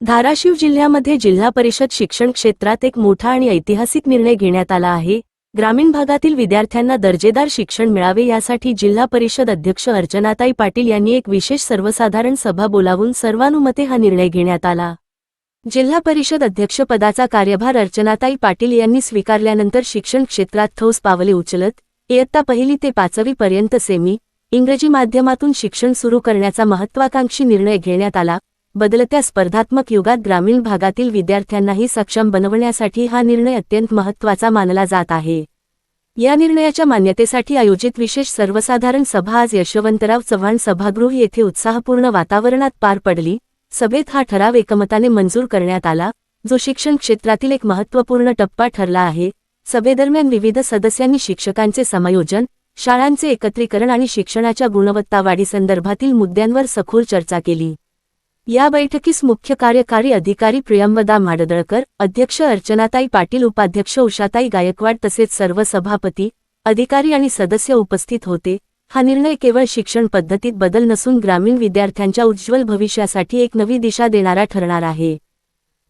धाराशिव जिल्ह्यामध्ये जिल्हा परिषद शिक्षण क्षेत्रात एक मोठा आणि ऐतिहासिक निर्णय घेण्यात आला आहे। ग्रामीण भागातील विद्यार्थ्यांना दर्जेदार शिक्षण मिळावे यासाठी जिल्हा परिषद अध्यक्ष अर्चनाताई पाटील यांनी एक विशेष सर्वसाधारण सभा बोलावून सर्वानुमते हा निर्णय घेण्यात आला। जिल्हा परिषद अध्यक्षपदाचा कार्यभार अर्चनाताई पाटील यांनी स्वीकारल्यानंतर शिक्षण क्षेत्रात ठोस पावले उचलत इयत्ता 1ली ते 5वी पर्यंत सेमी इंग्रजी माध्यमातून शिक्षण सुरू करण्याचा महत्त्वाकांक्षी निर्णय घेण्यात आला। बदलत्या स्पर्धात्मक युगात ग्रामीण भागातील विद्यार्थ्यांनाही सक्षम बनवण्यासाठी हा निर्णय अत्यंत महत्त्वाचा मानला जात आहे। या निर्णयाच्या मान्यतेसाठी आयोजित विशेष सर्वसाधारण सभा आज यशवंतराव चव्हाण सभागृह येथे उत्साहपूर्ण वातावरणात पार पडली। सभेत हा ठराव एकमताने मंजूर करण्यात आला, जो शिक्षण क्षेत्रातील एक महत्त्वपूर्ण टप्पा ठरला आहे। सभेदरम्यान विविध सदस्यांनी शिक्षकांचे समायोजन, शाळांचे एकत्रीकरण आणि शिक्षणाच्या गुणवत्ता वाढीसंदर्भातील मुद्द्यांवर सखोल चर्चा केली। या बैठकीस मुख्य कार्यकारी अधिकारी प्रियंवदा माडदळकर, अध्यक्ष अर्चनाताई पाटील, उपाध्यक्ष उषाताई गायकवाड तसेच सर्व सभापती, अधिकारी आणि सदस्य उपस्थित होते। हा निर्णय केवळ शिक्षण पद्धतीत बदल नसून ग्रामीण विद्यार्थ्यांच्या उज्ज्वल भविष्यासाठी एक नवी दिशा देणारा ठरणार आहे।